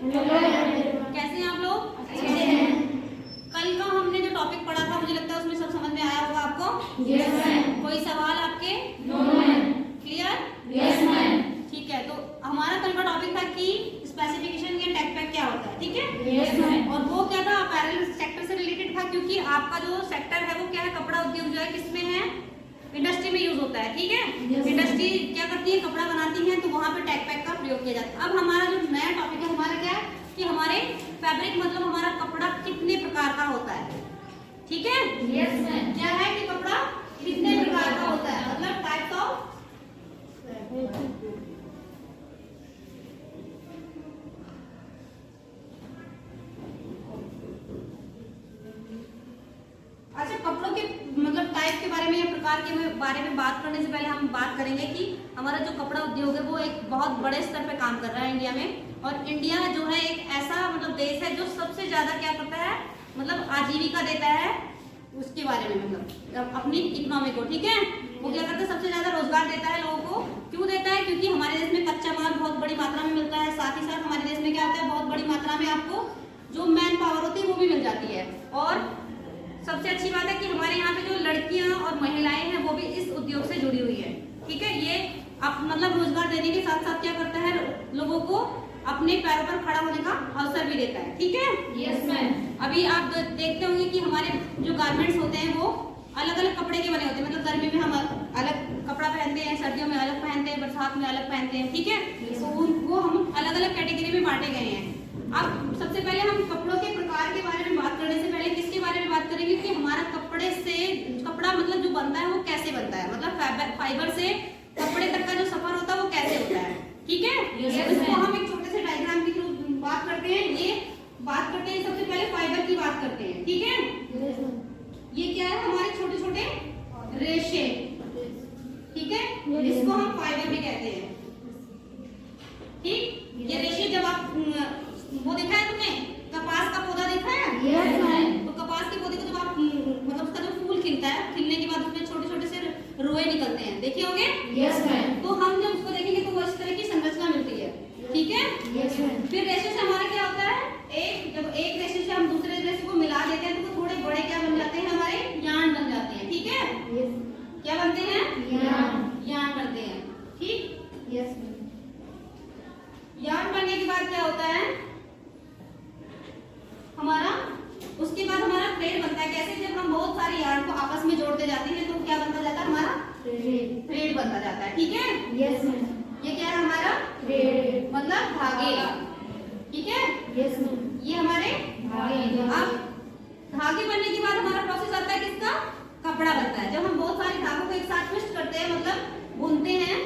कैसे हैं आप लोग? कल का हमने जो टॉपिक पढ़ा था मुझे लगता है उसमें सब समझ में आया होगा आपको। Yes ma'am. कोई सवाल आपके? No ma'am. Clear? Yes ma'am. ठीक है, तो हमारा कल का टॉपिक था कि स्पेसिफिकेशन या टेक पैक क्या होता है, ठीक है? Yes ma'am. और वो क्या था, अपैरल सेक्टर से रिलेटेड था, क्योंकि आपका जो सेक्टर है वो क्या है, कपड़ा उद्योग जो है किसमें है, इंडस्ट्री में यूज होता है, ठीक है? इंडस्ट्री क्या करती है, कपड़ा बनाती है, तो वहां पे टैग पैक का प्रयोग किया जाता है। अब हमारा जो नया टॉपिक है हमारा क्या है कि हमारे फैब्रिक मतलब हमारा कपड़ा कितने प्रकार का होता है, ठीक है? Yes ma'am. क्या है कि कपड़ा कितने प्रकार का होता है, मतलब टाइप्स ऑफ। अच्छा, कपड़ों के मतलब टाइप के बारे में या प्रकार के बारे में बात करने से पहले हम बात करेंगे कि हमारा जो कपड़ा उद्योग है वो एक बहुत बड़े स्तर पे काम कर रहा है इंडिया में। और इंडिया जो है एक ऐसा मतलब देश है जो सबसे ज्यादा क्या करता है, मतलब आजीविका देता है उसके बारे में, मतलब अपनी इकोनॉमी को, ठीक है? वो क्या करता है, सबसे ज्यादा रोजगार देता है लोगों को। क्यों देता है? क्योंकि हमारे देश में कच्चा माल बहुत बड़ी मात्रा में मिलता है, साथ ही साथ हमारे देश में क्या होता है, बहुत बड़ी मात्रा में आपको जो मैन पावर होती है वो भी मिल जाती है। और सबसे अच्छी बात है कि हमारे यहाँ पे जो लड़कियां और महिलाएं हैं वो भी इस उद्योग से जुड़ी हुई है, ठीक है? ये आप मतलब रोजगार देने के साथ साथ क्या करता है, लोगों को अपने पैरों पर खड़ा होने का अवसर भी देता है, ठीक है? Yes ma'am. अभी आप देखते होंगे कि हमारे जो गारमेंट्स होते हैं वो अलग अलग कपड़े के बने होते हैं, मतलब गर्मी में हम अलग कपड़ा पहनते हैं, सर्दियों में अलग पहनते हैं, बरसात में अलग पहनते हैं, ठीक है? तो वो हम अलग अलग कैटेगरी में बांटे गए हैं। अब सबसे पहले हम कपड़ों के प्रकार के बारे में बात करने से पहले किसके बारे में बात करेंगे कि हमारा कपड़े से कपड़ा मतलब जो बनता है वो कैसे बनता है, मतलब फाइबर से कपड़े तक का जो सफर होता है वो कैसे होता है, ठीक है? इसको हम एक छोटे से डायग्राम के थ्रू बात करते हैं। ये बात करते हैं, सबसे पहले फाइबर की बात करते हैं, ठीक है? ये क्या है, हमारे छोटे छोटे रेशे, ठीक है? इसको हम फाइबर भी कहते हैं, ठीक? ये रेशे जब आप वो देखा है तुमने, कपास का पौधा देखा है? Yes ma'am. तो कपास के पौधे को जब आप मतलब उसका जो फूल खिलता है, खिलने के बाद उसमें छोटे छोटे से रोए निकलते हैं, देखे होंगे? Yes ma'am. तो हम जब उसको देखेंगे तो वो इस तरह की संरचना मिलती है, ठीक है? Yes ma'am. फिर रेशे से हमारा क्या होता है, जब एक रेशे से हम दूसरे रेशे को मिला देते हैं तो वो थोड़े बड़े क्या बन जाते हैं, हमारे यार्न बन जाते हैं, ठीक है? क्या बनते हैं? यार्न बनते हैं, ठीक? यस यार्न बनने के बाद क्या होता है हमारा, उसके बाद हमारा थ्रेड बनता है। कैसे? जब हम बहुत सारे यार्न को आपस में जोड़ते जाते हैं तो क्या बनता जाता है, हमारा थ्रेड बनता जाता है, ठीक है? Yes ma'am. ये क्या है हमारा थ्रेड मतलब धागे, ठीक है? Yes ma'am. ये हमारे धागे। अब धागे बनने के बाद हमारा प्रोसेस आता है किसका, कपड़ा बनता है। जब हम बहुत सारे धागों को एक साथ ट्विस्ट करते हैं, मतलब बुनते हैं,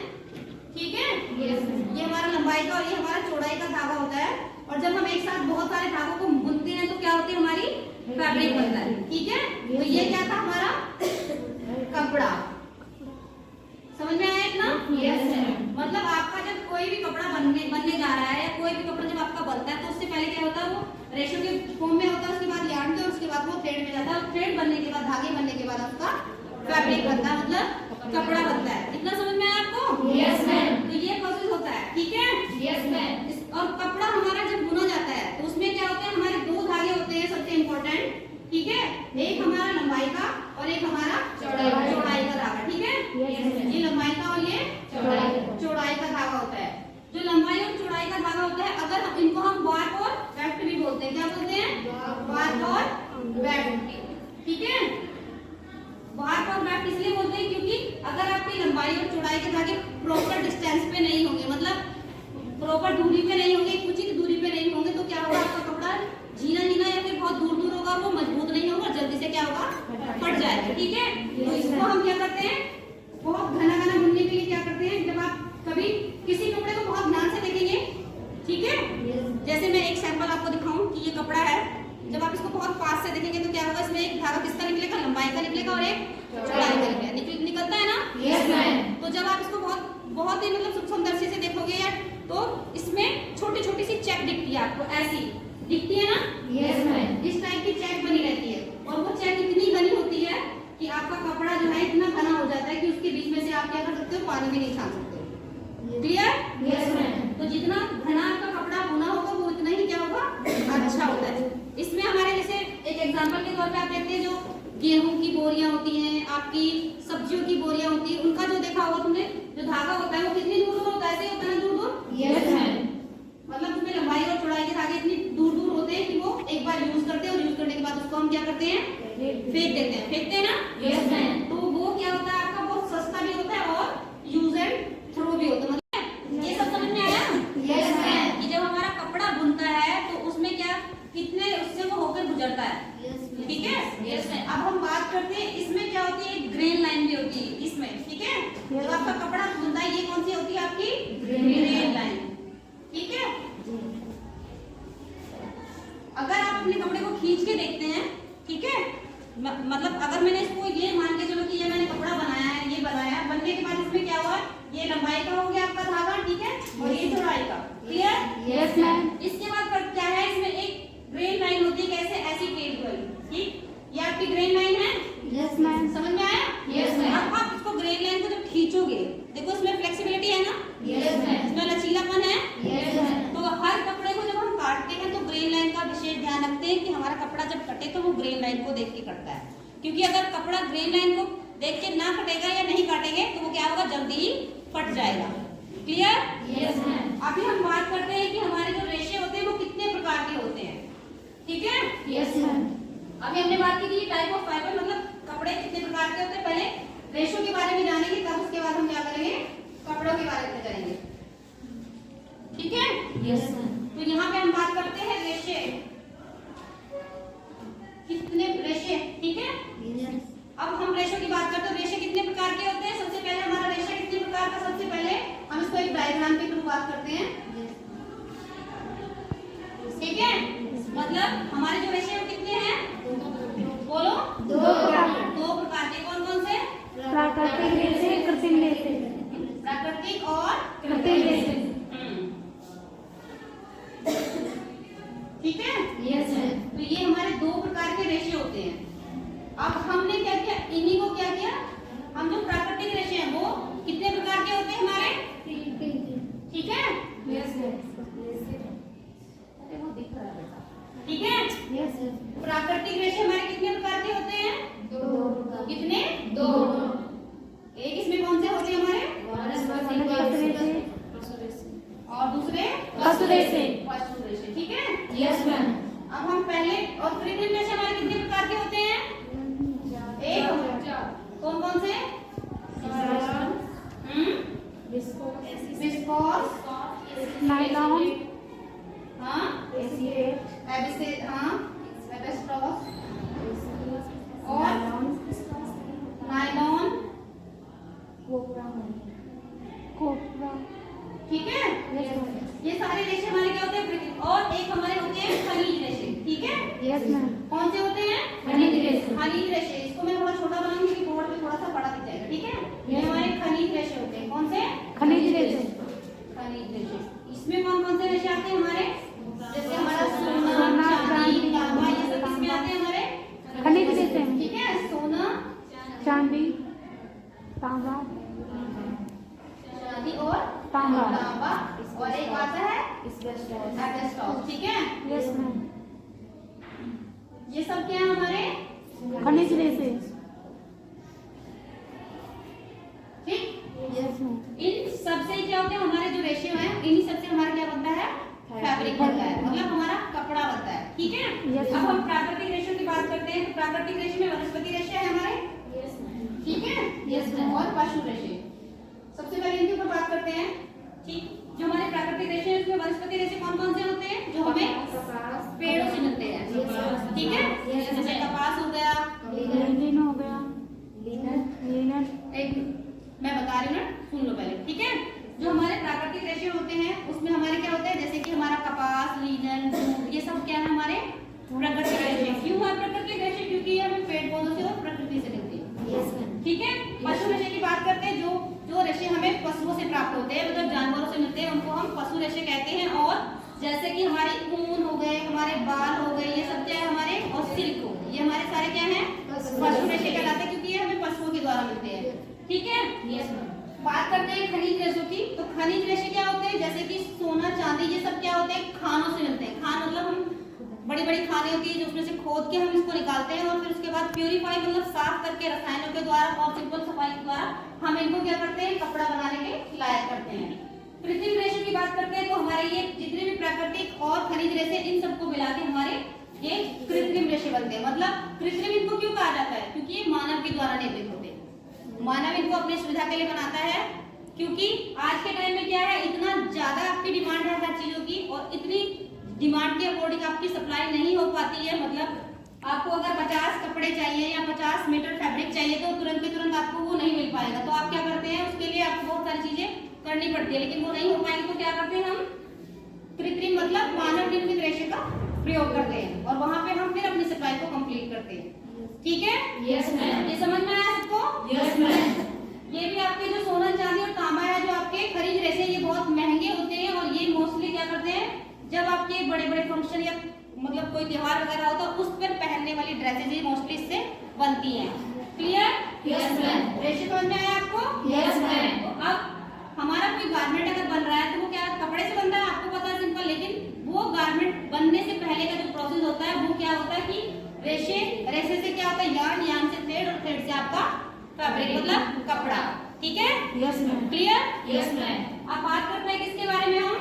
ठीक है? Yes ma'am. ये हमारा लंबाई का और ये हमारा चौड़ाई का धागा होता है। और जब हम एक साथ बहुत सारे धागों को बुनते हैं तो क्या होती है, हमारी फैब्रिक बनता है, ठीक है? तो ये क्या था हमारा कपड़ा, समझ में आया इतना? Yes ma'am. मतलब आपका जब कोई भी कपड़ा बनने जा रहा है या कोई भी कपड़ा जब आपका बनता है तो उससे पहले क्या होता है, वो रेशो के फॉर्म में होता है, उसके बाद यार्न में, उसके बाद वो थ्रेड में जाता है, थ्रेड बनने के बाद धागे बनने के बाद आपका फैब्रिक बनता है, मतलब कपड़ा बनता है। इतना समझ में आया आपको? Yes ma'am. तो ये प्रोसेस होता है, ठीक है? Yes ma'am. और कपड़ा हमारा जब बुना जाता है तो उसमें क्या होता है, हमारे दो धागे होते हैं सबसे इम्पोर्टेंट, ठीक है? एक हमारा लंबाई का और एक हमारा चौड़ाई का धागा, ठीक है? ये लंबाई का और ये चौड़ाई का धागा होता है। जो लंबाई और चौड़ाई का धागा होता है, अगर इनको हम वार्प और वेफ्ट भी बोलते हैं, क्या बोलते हैं, वार्प और वेफ्ट, ठीक है? वार्प और वेफ्ट इसलिए बोलते हैं क्योंकि अगर आपकी लंबाई और चौड़ाई के धागे प्रॉपर डिस्टेंस पे नहीं होंगे, मतलब प्रॉपर दूरी पे नहीं होंगे, उचित दूरी पे नहीं होंगे, तो क्या होगा, आपका कपड़ा झीना झीना या फिर बहुत दूर दूर होगा, वो मजबूत नहीं होगा, जल्दी से क्या होगा, फट जाएगा, ठीक है? तो इसको हम क्या करते हैं, बहुत घना घना बुनने के लिए क्या करते हैं, जब आप कभी किसी कपड़े को बहुत ध्यान से देखेंगे, ठीक है? जैसे मैं एक सैंपल आपको दिखाऊं कि ये कपड़ा है, जब आप इसको बहुत पास से देखेंगे तो क्या होगा, इसमें एक धागा किसका निकलेगा, लंबाई का निकलेगा और एक चौड़ाई का निकलता है ना? Yes ma'am. तो जब आप इसको बहुत ही मतलब सूक्ष्म दृष्टि से देखोगे या तो इसमें छोटी छोटी सी चेक दिखती है आपको, ऐसी दिखती है ना? Yes ma'am. इस टाइप की चेक बनी रहती है और वो चेक इतनी घनी होती है कि आपका कपड़ा जो है इतना घना हो जाता है कि उसके बीच में से आप क्या कर सकते हो, पानी भी नहीं छान सकते। क्लियर? Yes ma'am. तो जितना घना आपका कपड़ा बुना होगा वो उतना ही क्या एग्जाम्पल के तौर पे आप देखते हैं जो गेहूं की बोरियां होती हैं, आपकी सब्जियों की बोरियां होती है, उनका जो देखा होगा तुमने, जो धागा होता है वो कितनी दूर दूर होता है, ऐसे ही होता है ना दूर दूर। Yes ma'am. मतलब उसमें लंबाई और चौड़ाई के धागे इतनी दूर दूर होते हैं कि वो एक बार यूज करते हैं और यूज करने के बाद उसको हम क्या करते हैं, फेंक देते हैं। फेंकते हैं ना। Yes ma'am. तो वो क्या होता है आपका, बहुत सस्ता भी होता है और यूज एंड थ्रो भी होता है। मतलब ये सब समझ में आया। Yes ma'am. कि जब हमारा कपड़ा बुनता है तो उसमें क्या, कितने उससे वो होकर गुजरता है। ठीक है। Yes ma'am. अब हम बात करते हैं इसमें क्या होती है, एक ग्रेन लाइन भी होती है इसमें। ठीक है। जब आपका कपड़ा बुनता है, ये कौन सी होती है आपकी, ग्रेन लाइन। ठीक है। अगर आप अपने कपड़े को खींच के देखते हैं, ठीक है, मतलब अगर मैंने इसको ये मान के चलो कि ये मैंने कपड़ा बनाया है, ये बनाया, बनने के बाद इसमें क्या हुआ, ये लंबाई का हो गया आपका धागा, ठीक है, और ये चौड़ाई का। क्लियर। Yes ma'am. इसके बाद क्या है, इसमें एक ग्रेन लाइन होती है, कैसे, ऐसी टेढ़ी वाली। ठीक, ये आपकी ग्रेन लाइन है। Yes ma'am. समझ में आया। Yes ma'am. अब आप इसको ग्रेन लाइन को जब खींचोगे, देखो इसमें फ्लेक्सिबिलिटी है ना। Yes ma'am. इसमें लचीलापन है। Yes ma'am. तो हर कपड़े को जब हम काटते हैं तो ग्रेन लाइन का विशेष ध्यान रखते हैं कि हमारा कपड़ा जब कटे तो वो ग्रेन लाइन को देख के कटता है, क्योंकि अगर कपड़ा ग्रेन लाइन को देख के ना कटेगा या नहीं काटेंगे तो वो क्या होगा, जल्दी ही फट जाएगा। क्लियर। Yes ma'am. अभी हम बात करते हैं कि हमारे जो रेशे होते हैं वो कितने प्रकार के होते हैं। ठीक है। Yes ma'am. अभी हमने बात की कि टाइप ऑफ फाइबर, मतलब कपड़े कितने प्रकार के होते हैं। पहले रेशो के बारे में जानेंगे, तब उसके बाद हम क्या करेंगे, कपड़ों के बारे में जानेंगे। ठीक है। Yes ma'am. तो यहाँ पे हम बात करते हैं रेशे, कितने रेशे। ठीक है। अब हम रेशो की बात करते हैं, रेशे कितने प्रकार के होते हैं। सबसे पहले हमारा रेशा कितने प्रकार का, सबसे पहले हम इसको एक डायग्राम के थ्रू बात करते हैं। ठीक है। मतलब हमारे जो रेशे वो कितने हैं, बोलो। दो प्रकार के। कौन कौन से। प्राकृतिक रेशे, कृत्रिम रेशे। प्राकृतिक और कृत्रिम रेशे। ठीक है। Yes ma'am. तो ये हमारे दो प्रकार के रेशे होते हैं। अब हमने क्या किया, इन्हीं को क्या किया, हम जो प्राकृतिक रेशे हैं वो कितने प्रकार के होते हैं हमारे। ठीक है। Yes ma'am. अरे वो दिख रहा है बेटा। ठीक है। Yes ma'am. प्राकृतिक रेशे हमारे कितने प्रकार के होते हैं, दो। कितने, दो। एक इसमें कौन से होते हैं हमारे, और दूसरे पशु रेशे। पशु रेशे। ठीक है। Yes ma'am. अब हम पहले, और कृत्रिम रेशे हमारे कितने प्रकार के होते हैं, एक। कौन कौन से, विस्कोस, नायलॉन, हाँ, हाँ, एबेस्टॉस और नायलॉन। कोपरा। ठीक है। ये सारे रेशे हमारे क्या होते हैं, और एक हमारे होते हैं खनिज रेशे। ठीक है। Yes ma'am. कौन से होते हैं, खनिज रेशे। खनिज रेशे। इसको मैं थोड़ा छोटा बनाऊंगी क्योंकि बोर्ड पे थोड़ा सा बड़ा दिख जाएगा। ठीक है। ये हमारे खनिज रेशे होते हैं। कौन से, खनिज रेशे। खनिज रेशे। इसमें कौन कौन से रेशे आते हैं हमारे, जैसे हमारा सोना, सोना, चांदी, चांदी, तांबा, ये सब किसमें आते हैं हमारे, खनिज रेशे में। ठीक है। सोना, चांदी, तांबा, चांदी और तांबा, और एक आता है एस्बेस्टॉस। ठीक है। Yes ma'am. ये सब क्या है हमारे, खनिज रेशे। ठीक। Yes ma'am. इन सबसे क्या होते हैं हमारे जो रेशे हैं, इन्हीं सबसे हमारा क्या बनता है, फैब्रिक बनता है, मतलब हमारा कपड़ा बनता है। ठीक है। Yes, अब ma'am. हम प्राकृतिक रेशों की बात करते हैं। तो प्राकृतिक रेशे में वनस्पति रेशे है हमारे। ठीक है। Yes, ma'am. और पशु रेशे। सबसे पहले इनके ऊपर बात करते हैं। ठीक। जो हमारे प्राकृतिक रेशे हैं उसमें वनस्पति रेशे कौन कौन से होते हैं, जो हमें पेड़ों से मिलते हैं। ठीक है। जैसे कपास हो गया, लिनन हो गया। लिनन। एक मैं बता रही हूँ ना, सुन लो पहले। ठीक है। जो हमारे प्राकृतिक रेशे होते हैं उसमें हमारे क्या होते हैं, जैसे कि हमारा कपास, लीलन, जूट, ये सब क्या है हमारे प्राकृतिक रेशे। क्यों है प्राकृतिक रेशे, क्योंकि ये हमें पेड़ पौधों से और प्रकृति से मिलते हैं। Yes ma'am. ठीक है। पशु रेशे की बात करते हैं। जो रेशे हमें पशुओं से प्राप्त होते हैं, मतलब जानवरों से मिलते हैं, उनको हम पशु रेशे कहते हैं। और जैसे कि हमारी ऊन हो गए, हमारे बाल हो गए, ये सब क्या है हमारे, और सिल्क हो गए, ये हमारे सारे क्या है, पशु रेशे कहलाते हैं, क्योंकि ये हमें पशुओं के द्वारा मिलते हैं। ठीक है। Yes ma'am. बात करते हैं खनिज रेशों की। तो खनिज रेशे क्या होते हैं, जैसे कि सोना, चांदी, ये सब क्या होते हैं, खानों से मिलते हैं। खान मतलब हम बड़े बड़ी खाने होती है जो उसमें से खोद के हम इसको निकालते हैं और फिर उसके बाद प्यूरिफाई मतलब साफ करके रसायनों के द्वारा और सिंपल सफाई के द्वारा हम इनको क्या करते हैं, कपड़ा बनाने के लायक करते हैं। कृत्रिम रेशे की बात करते हैं तो हमारे ये जितने भी प्राकृतिक और खनिज रेशे इन सबको मिला के हमारे ये कृत्रिम रेशे बनते हैं। मतलब कृत्रिम इनको क्यों कहा जाता है, क्योंकि ये मानव के द्वारा निर्मित होते हैं। मानव इनको अपनी सुविधा के लिए बनाता है, क्योंकि आज के टाइम में क्या है, इतना ज्यादा आपकी डिमांड है हर चीजों की और इतनी डिमांड के अकॉर्डिंग आपकी सप्लाई नहीं हो पाती है। मतलब आपको अगर 50 कपड़े चाहिए या 50 मीटर फैब्रिक चाहिए तो तुरंत के तुरंत आपको वो नहीं मिल पाएगा। तो आप क्या करते हैं, उसके लिए आपको बहुत सारी चीजें करनी पड़ती है, लेकिन वो नहीं हो पाएंगे तो क्या करते हैं, हम कृत्रिम मतलब मानव निर्मित रेशे का प्रयोग करते हैं और वहां पे हम फिर अपनी सप्लाई को कंप्लीट करते हैं। ठीक है, यस मैम। ये समझ में आया सबको? Yes ma'am. ये भी आपके जो सोना चांदी और तांबा है, जो आपके खनिज रेशे, ये बहुत महंगे होते हैं और ये मोस्टली क्या करते हैं, जब आपके बड़े बड़े फंक्शन या मतलब कोई त्योहार वगैरह हो तो उस पर पहनने वाली ड्रेसेस ये मोस्टली इससे बनती हैं। क्लियर? Yes ma'am. रेशे समझ में आया आपको? Yes ma'am. तो अब हमारा कोई गारमेंट अगर बन रहा है तो वो क्या कपड़े से बन रहा है, आपको पता है, सिंपल। लेकिन वो गारमेंट बनने से पहले का जो प्रोसेस होता है वो क्या होता है कि रेशे से क्या होता है, यार्न से थ्रेड और थ्रेड से आपका फैब्रिक मतलब कपड़ा। ठीक है? Yes ma'am. Clear? Yes ma'am. अब बात करते हैं किसके बारे में, हम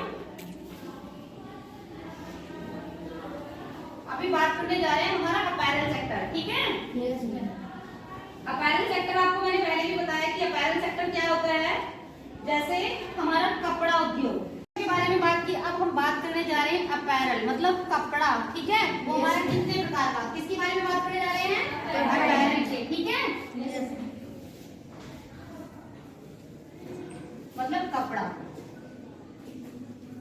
अभी बात करने जा रहे हैं हमारा अपैरल सेक्टर। ठीक है? Yes ma'am. अपैरल सेक्टर आपको मैंने पहले भी बताया कि अपैरल सेक्टर क्या होता है, जैसे हमारा कपड़ा उद्योग के बारे में बात की। अब हम बात करने जा रहे हैं अपैरल मतलब कपड़ा। ठीक है, वो हमारा कितने प्रकार का, किसके बारे में बात करने जा रहे हैं, अपैरल के। ठीक है, मतलब कपड़ा।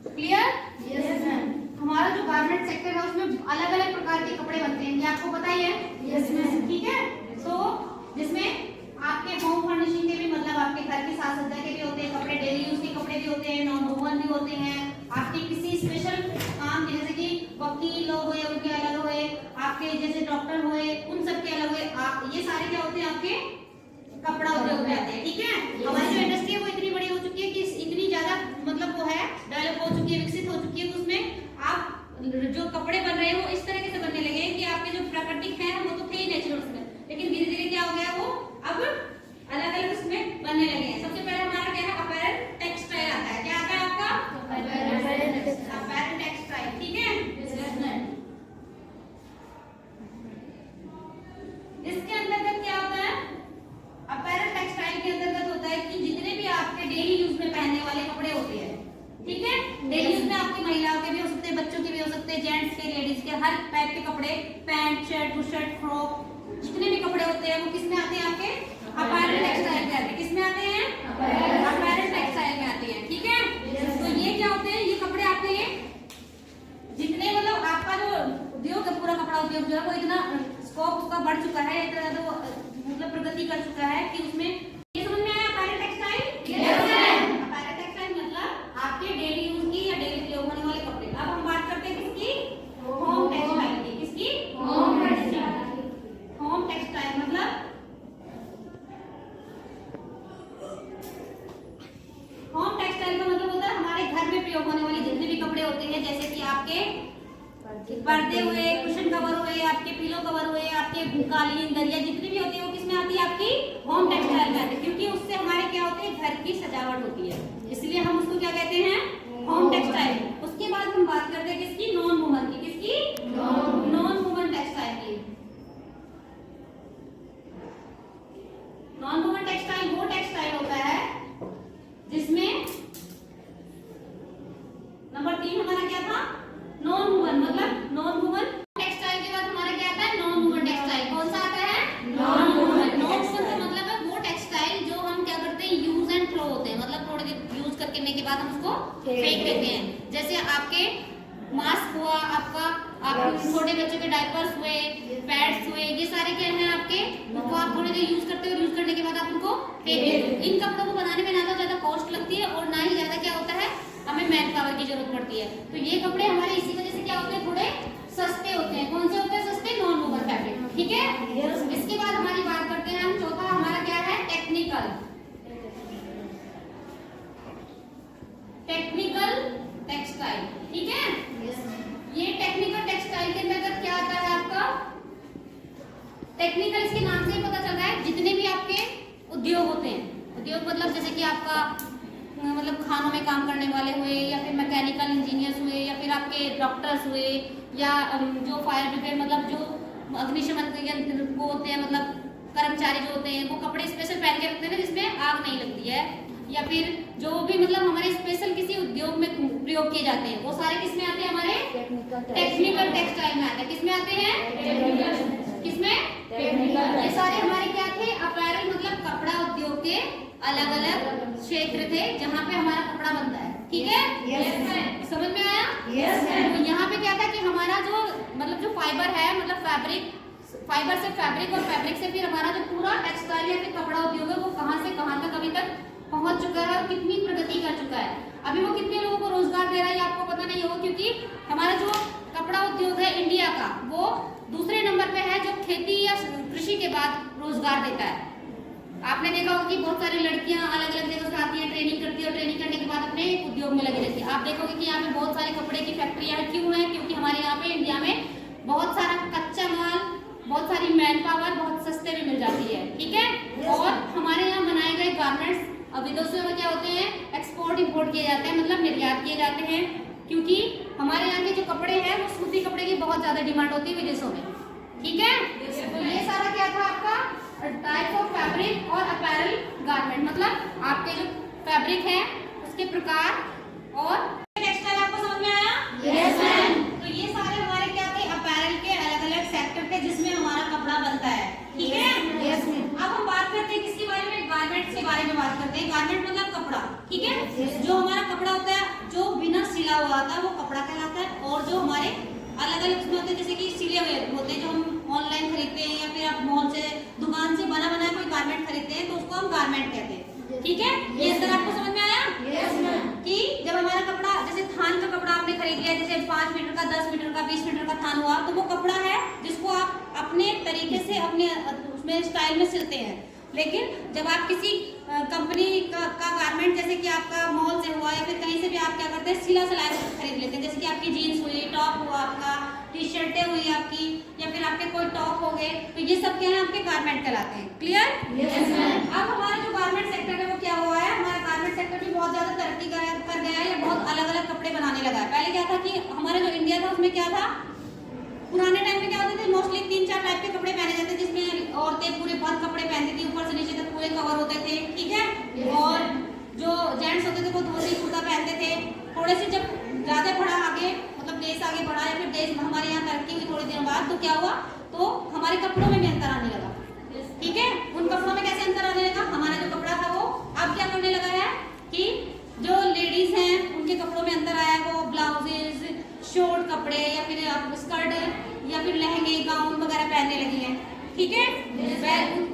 क्लियर? Yes ma'am. हमारा जो गारमेंट सेक्टर है उसमें अलग अलग प्रकार के कपड़े बनते हैं, ये आपको पता ही है। Yes ma'am. ठीक है, तो जिसमें आपके होम फर्निशिंग के भी मतलब आपके घर की साज सज्जा के भी होते हैं कपड़े, डेली यूज के कपड़े भी होते हैं, नॉन वुमन भी होते हैं, आपके किसी स्पेशल काम के, जैसे कि वकील लोग हुए उनके अलग हुए, आपके जैसे डॉक्टर हुए उन सब के अलग हुए। आप ये सारे क्या होते हैं, आपके कपड़ा उद्योग में आते हैं। ठीक है, हमारी जो इंडस्ट्री है वो इतनी बड़ी हो चुकी है कि इतनी ज्यादा मतलब वो है डेवलप हो चुकी है, विकसित हो चुकी है कि उसमें आप जो कपड़े बन रहे हैं वो इस तरीके से बनने लगे हैं कि आपके जो प्राकृतिक है वो तो थे ही नेचुरल उसमें, लेकिन धीरे धीरे क्या हो गया, वो अब अलग अलग उसमें बनने लगे हैं। सबसे पहले हमारा क्या है, अपैरल टेक्सटाइल आता है। क्या आता है आपका, अपैरल टेक्सटाइल। ठीक है, इसके अंतर्गत क्या होता है, अपैरल टेक्सटाइल के अंतर्गत होता है कि जितने भी आपके डेली यूज में पहनने वाले कपड़े होते हैं, ठीक है, डेली यूज में आपकी महिलाओं के भी हो सकते हैं, बच्चों के भी हो सकते हैं, जेंट्स के, लेडीज के, हर टाइप के कपड़े, पैंट शर्ट बुशर्ट फ्रॉक, जितने भी कपड़े होते हैं वो किसमें आते हैं, आपके अपैरल टेक्सटाइल में आते हैं। किसमें आते हैं, अपैरल टेक्सटाइल में आते हैं। ठीक है, तो ये क्या होते हैं, ये कपड़े आपके जितने मतलब आपका जो उद्योग है, पूरा कपड़ा उद्योग जो है वो इतना स्कोप उसका बढ़ चुका है, इतना तो मतलब प्रगति कर चुका है कि उसमें ये समझ में आया अपैरल टेक्सटाइल। अपैरल टेक्सटाइल मतलब आपके डेली यूज की या डेली प्रयोग होने वाले कपड़े। अब हम बात करते हैं किसकी, होम टेक्सटाइल की। किसकी, होम टेक्सटाइल। होम टेक्सटाइल मतलब होम टेक्सटाइल का मतलब होता है हमारे घर में प्रयोग होने वाले जितने भी कपड़े होते हैं, जैसे कि आपके पर्दे हुए, कुशन कवर हुए, आपके पिलो कवर हुए, आपके कालीन दरिया जितनी भी होती है वो किसमें आती है, आपकी होम टेक्सटाइल में आती है, क्योंकि उससे हमारे क्या होते हैं, घर की सजावट होती है, इसलिए हम उसको क्या कहते हैं, होम टेक्सटाइल। उसके बाद हम बात करते हैं किसकी, नॉन वुमन की। किसकी, नॉन वुमन टेक्सटाइल की। नॉन वुमन टेक्सटाइल वो टेक्सटाइल होता है जिसमें नंबर 3 हमारा क्या था, नॉन वुमन मतलब नॉन वुमन टेक्सटाइल के बाद हमारा क्या आता है, नॉन वुमन टेक्सटाइल। कौन सा आता है, नॉन वुमन। नॉन वुमन का मतलब है वो टेक्सटाइल जो हम क्या करते हैं, यूज एंड थ्रो होते हैं, मतलब थोड़ी देर यूज करने के बाद हम उसको फेंक देते हैं। जैसे आपके मास्क हुआ, आपका आपके छोटे बच्चों के डायपर्स हुए, पैड्स हुए, ये सारे क्या है आपके, उनको आप थोड़ी देर यूज करते हो, यूज करने के बाद आप उनको फेंक देते हो। इन कपड़ों को बनाने में ना तो ज्यादा कॉस्ट लगती है और ना ही ज्यादा क्या होता है, हमें मैन पावर की जरूरत पड़ती है। तो ये कपड़े हमारे इसी वजह से क्या होते हैं, थोड़े सस्ते होते हैं। कौन से होते हैं, सस्ते, नॉन वुमन फैब्रिक। ठीक है, इसके बाद हमारी बात करते हैं हम, चौथा हमारा क्या है, टेक्निकल। Technical textile. ठीक है, ये टेक्निकल टेक्सटाइल के अंतर्गत टेक्निकल इसके नाम से ही पता चल रहा है, जितने भी आपके उद्योग होते हैं, उद्योग मतलब जैसे कि आपका मतलब खानों में काम करने वाले हुए, या फिर मैकेनिकल इंजीनियर्स हुए, या फिर आपके डॉक्टर्स हुए, या जो फायर ब्रिगेड मतलब जो अग्निशमन वो होते हैं, मतलब कर्मचारी जो होते हैं वो कपड़े स्पेशल पहन के रखते हैं जिसमें आग नहीं लगती है, या फिर जो भी मतलब हमारे स्पेशल किसी उद्योग में प्रयोग किए जाते हैं वो सारे किसमें आते हैं, हमारे टेक्निकल टेक्सटाइल में आते हैं। किसमें आते हैं, किसमें, ये सारे हमारे क्या थे, अपैरल मतलब कपड़ा उद्योग के अलग अलग क्षेत्र थे जहाँ पे हमारा कपड़ा बनता है। ठीक है, समझ में आया? तो यहाँ पे क्या था कि हमारा जो मतलब जो फाइबर है, मतलब फाइबर से फैब्रिक, और फैब्रिक से फिर हमारा जो पूरा टेक्सटाइल या फिर कपड़ा उद्योग है वो कहाँ से कहाँ तक अभी तक पहुंच चुका है और कितनी प्रगति कर चुका है। अभी वो कितने लोगों को रोजगार दे रहा है ये आपको पता नहीं होगा, क्योंकि हमारा जो कपड़ा उद्योग है इंडिया का वो दूसरे नंबर पे है, जो खेती या कृषि के बाद रोजगार देता है। आपने देखा होगा कि बहुत सारी लड़कियां अलग अलग जगह से आती हैं, ट्रेनिंग करती है, और ट्रेनिंग करने के बाद अपने उद्योग में लगी रहती है। आप देखोगे कि यहाँ पे बहुत सारे कपड़े की फैक्ट्रियां क्यों हैं, क्योंकि हमारे यहाँ पे इंडिया में बहुत सारा कच्चा माल, बहुत सारी मैन पावर बहुत सस्ते में मिल जाती है। ठीक है, और हमारे यहाँ बनाए गए गारमेंट्स विदेशों में क्या होते हैं, एक्सपोर्ट इंपोर्ट किए जाते हैं, मतलब निर्यात किए जाते हैं, क्योंकि हमारे यहाँ के जो कपड़े हैं वो सूती कपड़े की बहुत ज्यादा डिमांड होती है विदेशों में। ठीक है, तो ये सारा क्या था आपका टाइप ऑफ फैब्रिक और अपैरल गारमेंट, मतलब आपके जो फैब्रिक है उसके प्रकार और टेक्सटाइल। आपको समझ में आया? Yes ma'am. तो ये सारे हमारे क्या थे, अपैरल के अलग अलग सेक्टर थे जिसमें हमारा कपड़ा बनता है। ठीक है, यस मैम। अब हम बात करते हैं किसके बारे में, गारमेंट्स के बारे में बात करते हैं। गारमेंट मतलब कपड़ा। ठीक है, जो हमारा कपड़ा होता है जो बिना सिला हुआ आता है वो कपड़ा कहलाता है, और जो हमारे अलग अलग उसमें होते हैं जैसे कि सिले हुए होते हैं जो हम ऑनलाइन खरीदते हैं, या फिर आप मॉल से दुकान से बना बनाया कोई गारमेंट खरीदते हैं तो उसको हम गारमेंट कहते हैं। ठीक है, ये सर आपको समझ में आया? Yes ma'am. कि जब हमारा कपड़ा जैसे थान का कपड़ा आपने खरीद लिया, जैसे 5 मीटर का, 10 मीटर का, 20 मीटर का थान हुआ, तो वो कपड़ा है जिसको आप अपने तरीके से अपने उसमें स्टाइल में सिलते हैं। लेकिन जब आप किसी कंपनी का गारमेंट जैसे कि आपका मॉल से हुआ या फिर कहीं से भी आप क्या करते हैं, सिला सिलाया खरीद लेते हैं, जैसे कि आपकी जीन्स हुई, टॉप हुआ आपका, टी शर्टें हुई आपकी, या फिर आपके कोई टॉप हो गए, तो ये सब क्या है आपके गारमेंट कहलाते हैं। क्लियर? Yes ma'am. अब हमारा जो गारमेंट सेक्टर है वो क्या हुआ है, हमारा गारमेंट सेक्टर भी बहुत ज्यादा तरक्की कर गया है, या बहुत अलग अलग कपड़े बनाने लगा है। पहले क्या था कि हमारा जो इंडिया था उसमें क्या था, पुराने टाइम में क्या होते थे, मोस्टली 3-4 टाइप के कपड़े पहने जाते थे, जिसमें औरतें पूरे बहुत कपड़े पहनती थी, ऊपर से नीचे तक पूरे कवर होते थे। ठीक है, और जो जेंट्स होते थे वो धोती कुर्ता पहनते थे। थोड़े से जब ज्यादा बढ़ा आगे, मतलब देश आगे बढ़ा या फिर देश हमारे यहाँ तरक्की हुई थोड़ी दिनों बाद, तो क्या हुआ, तो हमारे कपड़ों में भी अंतर आने लगा। ठीक है, उन कपड़ों में कैसे अंतर आने लगा, हमारा जो कपड़ा था वो अब क्या करने लगा है कि जो लेडीज हैं उनके कपड़ों में अंतर आया है, वो ब्लाउजेज, शॉर्ट कपड़े, या फिर स्कर्ट, या फिर लहंगे, गाउन वगैरह पहनने लगी हैं। ठीक है,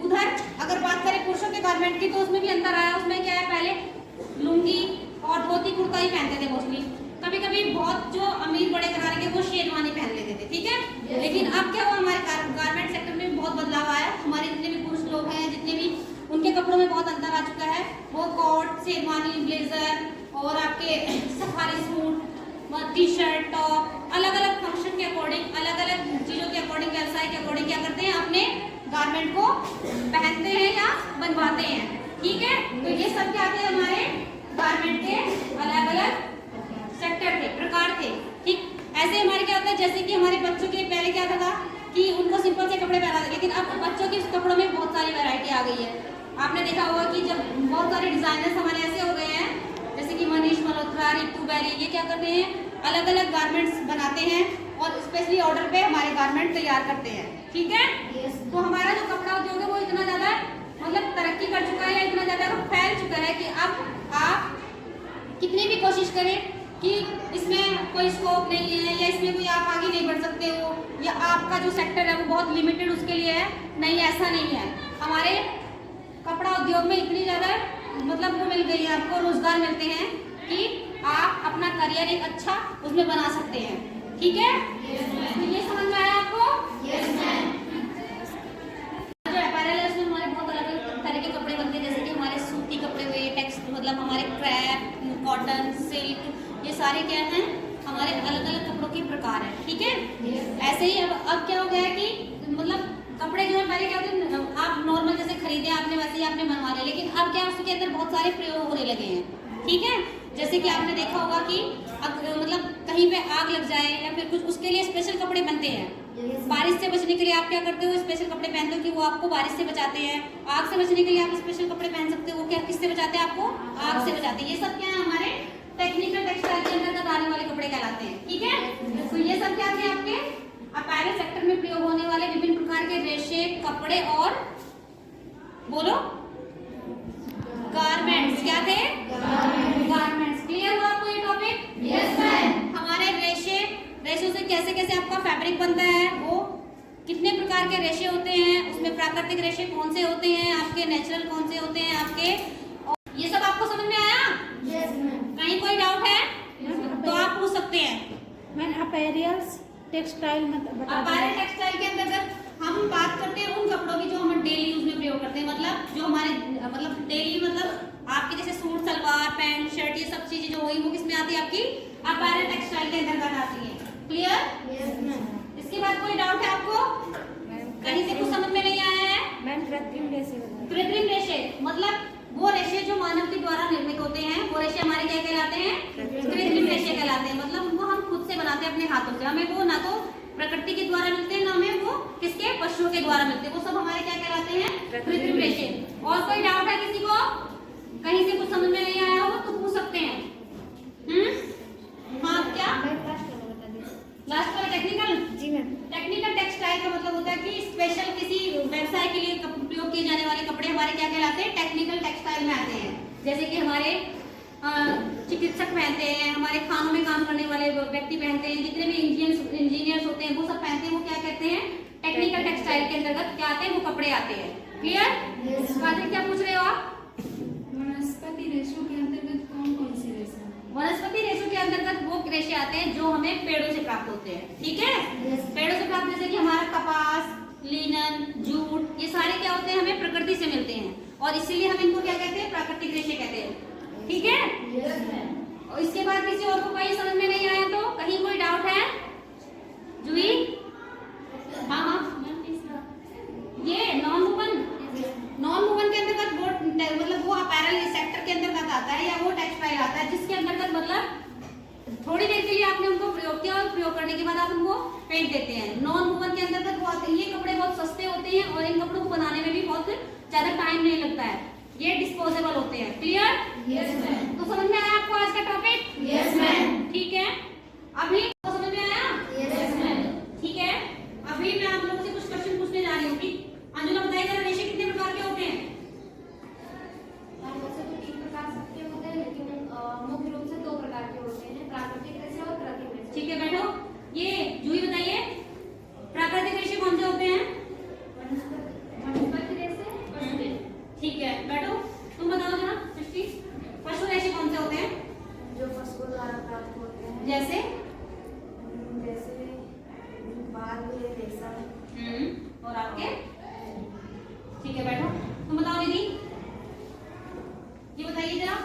उधर अगर बात करें पुरुषों के गारमेंट की तो उसमें भी अंतर आया। उसमें क्या है, पहले लुंगी और धोती कुर्ता ही पहनते थे मोस्टली, कभी कभी बहुत जो अमीर बड़े घराने के वो शेरवानी पहन लेते थे। ठीक है, लेकिन अब क्या हुआ, हमारे गारमेंट सेक्टर में बहुत बदलाव आया। हमारे जितने भी पुरुष लोग हैं, जितने भी, उनके कपड़ों में बहुत अंतर आ चुका है। वो कोट, शेरवानी, ब्लेजर और आपके safari suit, T shirt, top, अलग अलग फंक्शन के अकॉर्डिंग, अलग अलग चीजों के अकॉर्डिंग, व्यवसाय के अकॉर्डिंग क्या करते हैं, अपने गारमेंट को पहनते हैं या बनवाते हैं। ठीक है, तो ये सब क्या थे, हमारे गारमेंट के अलग अलग सेक्टर थे, प्रकार थे। ठीक, ऐसे हमारे क्या होता है, जैसे कि हमारे बच्चों के पहले क्या था कि उनको सिंपल से कपड़े पहना थे, लेकिन अब बच्चों के कपड़ों में बहुत सारी वैरायटी आ गई है। आपने देखा होगा कि जब बहुत सारे डिजाइनर्स हमारे ऐसे हो गए हैं, जैसे कि मनीष मल्होत्रा, रितु बैरी, ये क्या करते हैं, अलग अलग गारमेंट्स बनाते हैं और स्पेशली ऑर्डर पे हमारे गारमेंट तैयार करते हैं। ठीक है, तो हमारा जो कपड़ा उद्योग है वो इतना ज्यादा मतलब तरक्की कर चुका है, इतना ज्यादा फैल चुका है कि अब आप कितनी भी कोशिश करें कि इसमें कोई स्कोप नहीं है, या इसमें कोई आप आगे नहीं बढ़ सकते हो, या आपका जो सेक्टर है वो बहुत लिमिटेड उसके लिए है, नहीं, ऐसा नहीं है। हमारे कपड़ा उद्योग में इतनी ज़्यादा मतलब वो मिल गई है, आपको रोजगार मिलते हैं कि आप अपना करियर एक अच्छा उसमें बना सकते हैं। ठीक है, तो ये समझ में आया आपको? Yes ma'am. जो अपैरल है उसमें हमारे बहुत अलग अलग तरह के कपड़े बनते हैं, जैसे कि हमारे सूती कपड़े हुए, टेक्स्ट मतलब हमारे क्रैप, कॉटन, सिल्क, ये सारे क्या हैं, हमारे अलग अलग कपड़ों के प्रकार हैं। ठीक है, ऐसे ही अब क्या हो गया है कि मतलब कपड़े जो है पहले क्या होते हैं, आप नॉर्मल जैसे खरीदे आपने वैसे ही आपने बनवा लिया, लेकिन अब क्या उसके अंदर बहुत सारे प्रयोग होने लगे हैं। ठीक है, जैसे कि आपने देखा होगा कि मतलब कहीं पे आग लग जाए या फिर कुछ, उसके लिए स्पेशल कपड़े बनते हैं। बारिश से बचने के लिए आप क्या करते हो, स्पेशल कपड़े पहनते हो कि वो आपको बारिश से बचाते हैं। आग से बचने के लिए आप स्पेशल कपड़े पहन सकते हो, वो क्या किससे बचाते हैं आपको, आग से बचाते हैं। ये सब क्या है, हमारे टेक्निकल टेक्सटाइल के अंतर्गत आने वाले कपड़े कहलाते हैं। ठीक है, तो ये सब क्या थे आपके अपैरल सेक्टर में प्रयोग होने वाले विभिन्न प्रकार के रेशे, कपड़े और बोलो गारमेंट्स। क्या थे, गारमेंट्स। क्लियर हुआ आपको ये टॉपिक? Yes ma'am. हमारे रेशों से कैसे कैसे आपका फैब्रिक बनता है, वो कितने प्रकार के रेशे होते हैं, उसमें प्राकृतिक रेशे कौन से होते हैं, आपके नेचुरल कौन से होते हैं आपके, ये सब आपको समझ में आया? Yes ma'am. कहीं कोई डाउट है तो आप पूछ सकते हैं। मैंने अपैरियल्स टेक्सटाइल मतलब बता अपैरल टेक्सटाइल के अंतर्गत हम बात करते हैं उन कपड़ों की जो हम डेली यूज में प्रयोग करते हैं, मतलब जो हमारे मतलब डेली, मतलब आपके जैसे सूट, सलवार, पैंट, शर्ट, ये सब चीजें जो हुई वो किसमें आती है, आपकी अपैरल टेक्सटाइल के अंतर्गत आती है। क्लियर? Yes ma'am. इसके बाद कोई डाउट है आपको? कहीं से कुछ समझ में नहीं आया है? मैम कृत्रिम रेशे बता। कृत्रिम रेशे मतलब वो रेशे जो मानव के द्वारा निर्मित होते हैं, वो रेशे हमारे क्या कहलाते हैं, कृत्रिम रेशे कहलाते हैं। मतलब उनको हम खुद से बनाते हैं अपने हाथों से, हमें वो ना तो प्रकृति के द्वारा मिलते हैं, ना हमें वो किसके, पशुओं के द्वारा मिलते हैं, वो सब हमारे क्या कहलाते हैं, कृत्रिम रेशे। और कोई डाउट है किसी को? कहीं से कुछ समझ में नहीं आया हो तो पूछ सकते हैं। हाँ, क्या लास्ट वाला टेक्निकल? जी मैम। टेक्निकल टेक्सटाइल का मतलब होता है कि स्पेशल किसी व्यवसाय के लिए उपयोग किए जाने वाले कपड़े हमारे क्या कहलाते हैं, टेक्निकल टेक्सटाइल में आते हैं। जैसे कि हमारे चिकित्सक पहनते हैं, हमारे खानों में काम करने वाले व्यक्ति पहनते हैं, जितने भी इंजीनियर्स होते हैं वो सब पहनते हैं, वो क्या कहते हैं, टेक्निकल टेक्सटाइल के अंतर्गत क्या आते हैं, वो कपड़े आते हैं। क्लियर? काजल क्या पूछ रहे हो आप? वनस्पति रेशों के अंतर्गत कौन कौन से रेशे? वनस्पति रेशों के अंतर्गत वो रेशे आते हैं जो हमें पेड़ों से प्राप्त होते हैं। ठीक है, पेड़ों से प्राप्त, जैसे कि हमारा कपास, लिनन, जूट, ये सारे क्या होते हैं, हमें प्रकृति से मिलते हैं, और इसीलिए हम इनको क्या कहते हैं, प्राकृतिक रेशे कहते हैं। ठीक है, यस मैम। और इसके बाद किसी और को कहीं समझ में नहीं आया तो कहीं कोई डाउट है? जूही? हाँ हाँ, ये नॉन वूवन के अंतर्गत वो मतलब वो अपैरल सेक्टर के अंतर्गत आता है, या वो टेक्सटाइल आता है जिसके अंतर्गत मतलब थोड़ी देर के लिए आपने उनको प्रयोग किया और प्रयोग करने के बाद आप उनको फेंक देते हैं। नॉन वूवन के अंतर्गत वो आते हैं। ये कपड़े बहुत सस्ते होते हैं और इन कपड़ों को बनाने में भी बहुत ज्यादा टाइम नहीं लगता है, ये डिस्पोजेबल होते हैं। क्लियर? Yes ma'am. तो समझ में आया आपको आज का टॉपिक? Yes ma'am. ठीक है, अभी तो समझ में आया? Yes ma'am. ठीक है, अभी मैं आप लोगों से कुछ क्वेश्चन पूछने जा रही हूँ। ठीक, अंजुला बताइए जरा, रेशे कितने प्रकार के होते हैं? वैसे तो 3 प्रकार सबके होते हैं, लेकिन मुख्य रूप से 2 प्रकार के होते हैं, प्राकृतिक रेशे और कृत्रिम रेशे। ठीक है, बैठो। ये जूही बताइए, प्राकृतिक रेशे कौन से होते हैं? वनस्पति रेशे, पशु रेशे। ठीक है, बैठो। तुम बताओ जरा सृष्टि, पशु रेशे कौन से होते हैं? जो पशुओं द्वारा प्राप्त होते हैं, जैसे जैसे बाल, रेशम। और आपके? ठीक है, बैठो। तुम बताओ दीदी, ये बताइए जरा,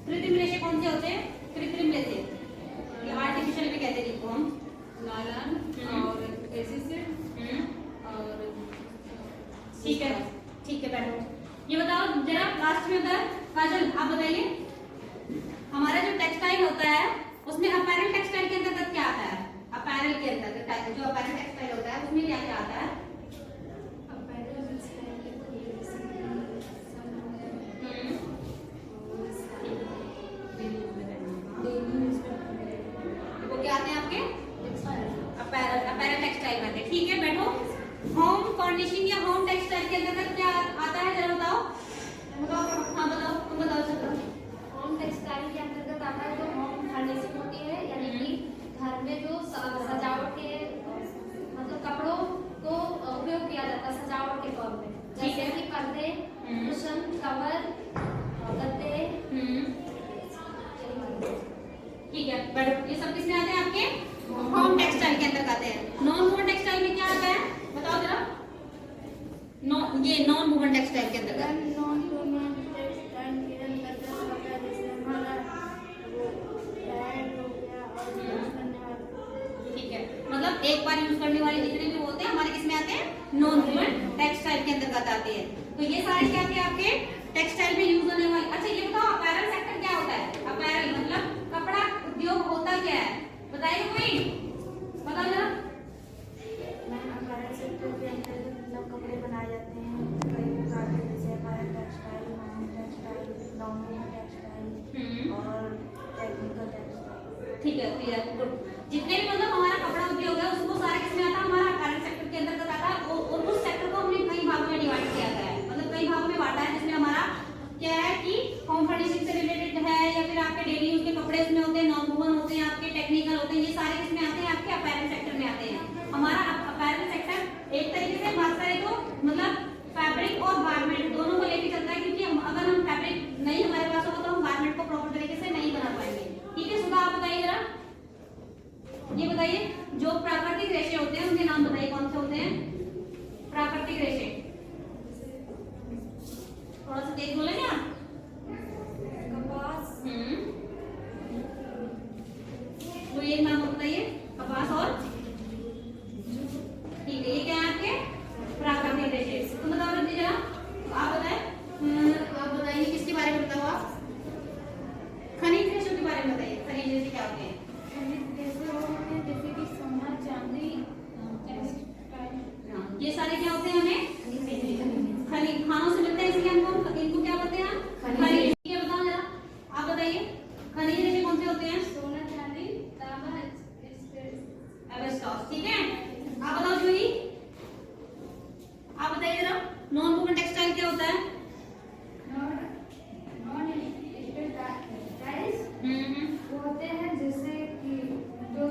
कृत्रिम रेशे कौन से होते हैं? कृत्रिम रेशे, ये आर्टिफिशियल भी कहते हैं जिनको हम। नायलॉन और एसिड और ठीक है, ठीक है, बैठो। ये बताओ जरा, लास्ट में बताओ, काजल आप बताइए, हमारा जो टेक्सटाइल होता है उसमें अपैरल टेक्सटाइल के अंतर्गत क्या आता है? अपैरल के अंतर्गत जो अपैरल टेक्सटाइल होता है उसमें क्या क्या आता है? वो क्या आते हैं आपके? अपैरल टेक्सटाइल में आते हैं। ठीक है, बैठो। होम फर्निशिंग या होम टेक्सटाइल के अंतर्गत क्या आता है, जरा बताओ। हाँ बताओ, तुम बताओ सर। होम टेक्सटाइल के अंतर्गत आता है जो होम फर्निशिंग होती है, यानी कि घर में जो सजावट के मतलब कपड़ों को उपयोग किया जाता है सजावट के तौर पे, ठीक है। जैसे कि पर्दे, कुशन, कवर, गद्दे। ठीक है, बैठो। ये सब किसमें आते हैं आपके? होम टेक्सटाइल के अंदर आते हैं। नॉन वूवन टेक्सटाइल में क्या आता है, बताओ जरा। ये नॉन वूवन टेक्सटाइल के अंदर नॉन वूवन टेक्सटाइल के अंतर्गत आता है जैसे हमारा वो पैड हो गया और यूज करने वाला। ठीक है, मतलब मतलब एक बार यूज करने वाले जितने भी होते हैं हमारे किसमें आते हैं, नॉन वुवन टेक्सटाइल के अंतर्गत आते हैं। तो ये सारे क्या थे आपके टेक्सटाइल में यूज होने वाले। अच्छा ये बताओ अपैरल सेक्टर क्या होता है? अपैरल मतलब कपड़ा उद्योग होता क्या है, बताइए कोई, बताओ जरा। मैम अपैरल सेक्टर के अंतर्गत मतलब कपड़े बनाए जाते हैं कई प्रकार के, जैसे apparel textile, non textile, non textile और टेक्निकल टेक्सटाइल। ठीक है, क्लियर, गुड। जितने भी मतलब हमारा कपड़ा उद्योग है उसको सारा किसमें आता है, हमारा अपैरल सेक्टर के अंतर्गत आता है। और उस सेक्टर को हमने कई भागों में डिवाइड किया गया है, मतलब कई भागों में बांटा है, जिसमें हमारा क्या है कि होम फर्निशिंग से रिलेटेड है, या फिर आपके डेली यूज के कपड़े उसमें होते हैं, नॉन वुवन होते हैं, आपके टेक्निकल होते हैं, ये सारे किसमें आते हैं, आपके अपैरल सेक्टर में आते हैं। हमारा अपैरल सेक्टर एक तरीके से बात करें तो मतलब फैब्रिक और गारमेंट दोनों को लेकर चलता है, क्योंकि अगर हम फैब्रिक नहीं हमारे पास होगा तो हम गारमेंट को प्रॉपर तरीके से नहीं बना पाएंगे। ठीक है, सुधा आप बताइए जरा, ये बताइए जो प्राकृतिक रेशे होते हैं उनके नाम बताइए, कौन से होते हैं प्राकृतिक रेशे? थोड़ा सा तेज बोलेंगे आप। कपास, तो ये नाम बताइए, कपास और, ठीक है, ये क्या है आपके प्राकृतिक रेशे। तुम बताओ रंजी जरा, आप बताएं, आप बताइए किसके बारे में बताओ आप? खनिज रेशों के बारे में बताइए, खनिज रेशे क्या होते हैं? जैसे वो होते हैं जैसे कि सोना, चांदी, टेक्सटाइल। ये सारे क्या होते हैं, हमें खनिज खानों से मिलते हैं, इसलिए हमको इनको क्या बोलते हैं, खनिज। ठीक है, बताओ जरा, आप बताइए खनिज रेशे कौन से होते हैं? सोना, चांदी, तांबा, एस्बेस्टॉस। ठीक है, आप बताओ जूही, आप बताइए जरा नॉन वुवन टेक्सटाइल क्या होता है? वो होते हैं जैसे कि जो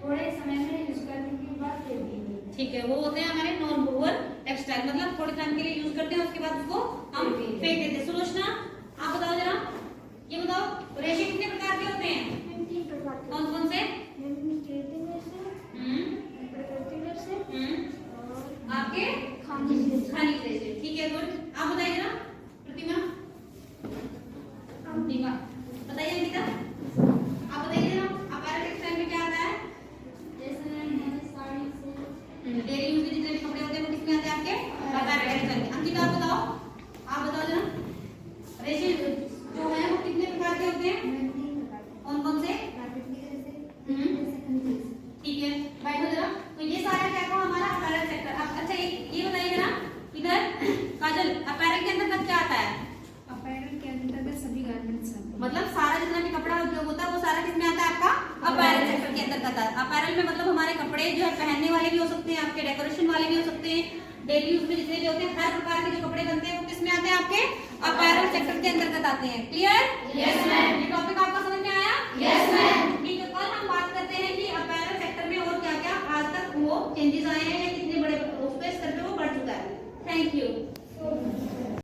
थोड़े समय में यूज करने के बाद फेंक देंगे। ठीक है, वो होते हैं हमारे नॉन वुवन टेक्सटाइल, मतलब थोड़े टाइम के लिए यूज करते हैं, उसके बाद उसको हम फेंक देते हैं। सुलोचना आप बताओ जरा, ये बताओ रेशे कितने प्रकार के होते हैं, 3 प्रकार के। कौन कौन से? कृत्रिम रेशे, प्राकृतिक रेशे और आपके खनिज रेशे। खनिज रेशे। ठीक है, गुड। आप बताइए जरा प्रतिमा, प्रतिमा बताइए, अंकिता आप बताइए जरा अपैरल टेक्सटाइल में क्या आता है? जैसे मैंने साड़ी से डेली यूज के जितने भी कपड़े होते हैं वो किसमें आते हैं, आपके अपैरल टेक्सटाइल में। अंकिता आप बताओ, आप बताओ जरा रेशे जो है वो कितने प्रकार के होते हैं, 3 प्रकार के। कौन कौन से? प्राकृतिक रेशे, हम्म, खनिज रेशे। ठीक है, बैठो जरा। तो ये सारा क्या था हमारा अपैरल सेक्टर। अब अच्छा ये बताइए जरा इधर काजल, अपैरल के अंदर क्या आता है? अपैरल के अंतर्गत सभी गारमेंट्स आते हैं। मतलब सारा जितना भी कपड़ा उद्योग होता है वो सारा किसमें आता है, आपका अपैरल सेक्टर के अंदर आता है। अपैरल में मतलब हमारे कपड़े जो है पहनने वाले भी हो सकते हैं, आपके डेकोरेशन वाले भी हो सकते हैं, डेली यूज में जितने भी होते हैं, हर प्रकार के जो कपड़े बनते हैं वो किसमें आते हैं, आपके अपैरल सेक्टर के अंतर्गत आते हैं। क्लियर? Yes ma'am. ये टॉपिक आपको समझ में आया? Yes ma'am. ठीक है, कल हम बात करते हैं कि अपैरल सेक्टर में और क्या क्या आज तक वो चेंजेस आए हैं या कितने बड़े उस पे स्तर पे वो बढ़ चुका है। Thank you.